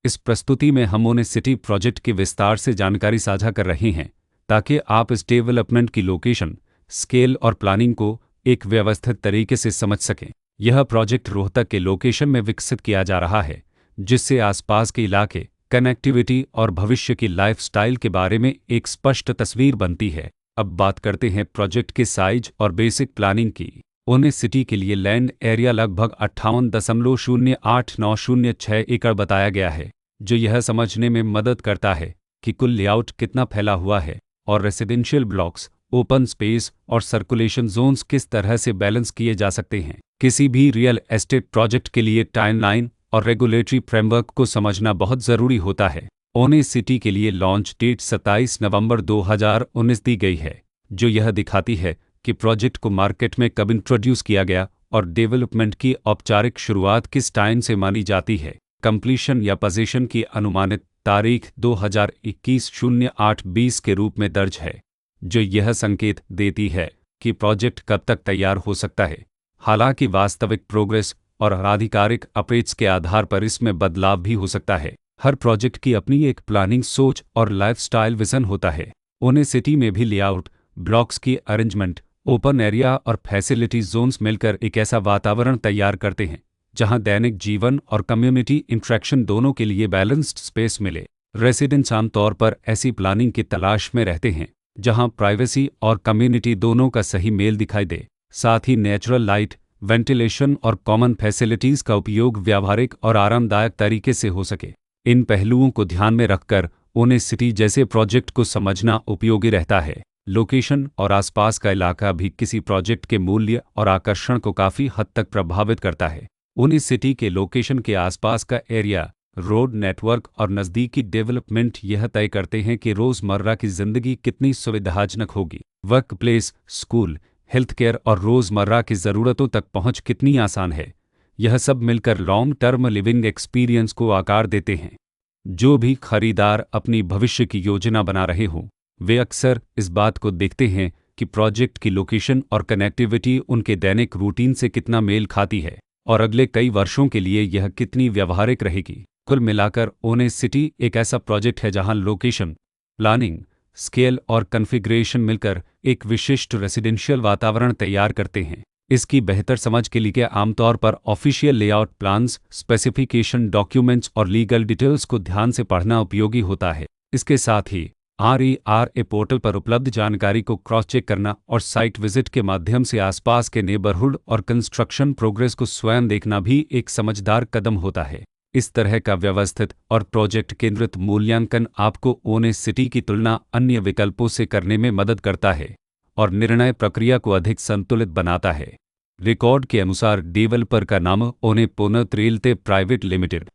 इस प्रस्तुति में हम ओने सिटी प्रोजेक्ट की विस्तार से जानकारी साझा कर रहे हैं ताकि आप इस डेवलपमेंट की लोकेशन, स्केल और प्लानिंग को एक व्यवस्थित तरीके से समझ सकें। यह प्रोजेक्ट रोहतक के लोकेशन में विकसित किया जा रहा है, जिससे आसपास के इलाके, कनेक्टिविटी और भविष्य की लाइफस्टाइल के बारे में एक स्पष्ट तस्वीर बनती है। अब बात करते हैं प्रोजेक्ट के साइज और बेसिक प्लानिंग की। ओने सिटी के लिए लैंड एरिया लगभग 58.08906 एकड़ बताया गया है, जो यह समझने में मदद करता है कि कुल लेआउट कितना फैला हुआ है और रेसिडेंशियल ब्लॉक्स, ओपन स्पेस और सर्कुलेशन जोन्स किस तरह से बैलेंस किए जा सकते हैं। किसी भी रियल एस्टेट प्रोजेक्ट के लिए टाइमलाइन और रेगुलेटरी फ्रेमवर्क को समझना बहुत ज़रूरी होता है। ओने सिटी के लिए लॉन्च डेट 27 नवंबर 2019 दी गई है, जो यह दिखाती है कि प्रोजेक्ट को मार्केट में कब इंट्रोड्यूस किया गया और डेवलपमेंट की औपचारिक शुरुआत किस टाइम से मानी जाती है। कंप्लीशन या पोजीशन की अनुमानित तारीख 2021-08-20 के रूप में दर्ज है, जो यह संकेत देती है कि प्रोजेक्ट कब तक तैयार हो सकता है। हालांकि वास्तविक प्रोग्रेस और आधिकारिक अपडेट्स के आधार पर इसमें बदलाव भी हो सकता है। हर प्रोजेक्ट की अपनी एक प्लानिंग सोच और लाइफस्टाइल विजन होता है। ओने सिटी में भी लेआउट, ब्लॉक्स की अरेंजमेंट, ओपन एरिया और फैसिलिटी जोन्स मिलकर एक ऐसा वातावरण तैयार करते हैं जहां दैनिक जीवन और कम्युनिटी इंट्रैक्शन दोनों के लिए बैलेंस्ड स्पेस मिले। रेसिडेंट्स आमतौर पर ऐसी प्लानिंग की तलाश में रहते हैं जहां प्राइवेसी और कम्युनिटी दोनों का सही मेल दिखाई दे। साथ ही नेचुरल लाइट, वेंटिलेशन और कॉमन फैसिलिटीज़ का उपयोग व्यावहारिक और आरामदायक तरीके से हो सके। इन पहलुओं को ध्यान में रखकर ओने सिटी जैसे प्रोजेक्ट को समझना उपयोगी रहता है। लोकेशन और आसपास का इलाका भी किसी प्रोजेक्ट के मूल्य और आकर्षण को काफ़ी हद तक प्रभावित करता है। ओने सिटी के लोकेशन के आसपास का एरिया, रोड नेटवर्क और नज़दीकी डेवलपमेंट यह तय करते हैं कि रोज़मर्रा की ज़िंदगी कितनी सुविधाजनक होगी। Work place, school, health care और रोज़मर्रा की ज़रूरतों तक पहुँच कितनी आसान है। यह सब मिलकर लॉन्ग टर्म लिविंग एक्सपीरियंस को आकार देते हैं। जो भी खरीदार अपनी भविष्य की योजना बना रहे हों, वे अक्सर इस बात को देखते हैं कि प्रोजेक्ट की लोकेशन और कनेक्टिविटी उनके दैनिक रूटीन से कितना मेल खाती है और अगले कई वर्षों के लिए यह कितनी व्यावहारिक रहेगी। कुल मिलाकर ओने सिटी एक ऐसा प्रोजेक्ट है जहां लोकेशन, प्लानिंग, स्केल और कॉन्फ़िगरेशन मिलकर एक विशिष्ट रेसिडेंशियल वातावरण तैयार करते हैं। इसकी बेहतर समझ के लिए आमतौर पर official layout plans, specification documents और लीगल डिटेल्स को ध्यान से पढ़ना उपयोगी होता है। इसके साथ ही RERA पोर्टल पर उपलब्ध जानकारी को क्रॉस चेक करना और साइट विजिट के माध्यम से आसपास के नेबरहुड और कंस्ट्रक्शन प्रोग्रेस को स्वयं देखना भी एक समझदार कदम होता है। इस तरह का व्यवस्थित और प्रोजेक्ट केंद्रित मूल्यांकन आपको ओने सिटी की तुलना अन्य विकल्पों से करने में मदद करता है और निर्णय प्रक्रिया को अधिक संतुलित बनाता है। रिकॉर्ड के अनुसार डेवलपर का नाम ओने पुनर्त रियल्टी प्राइवेट लिमिटेड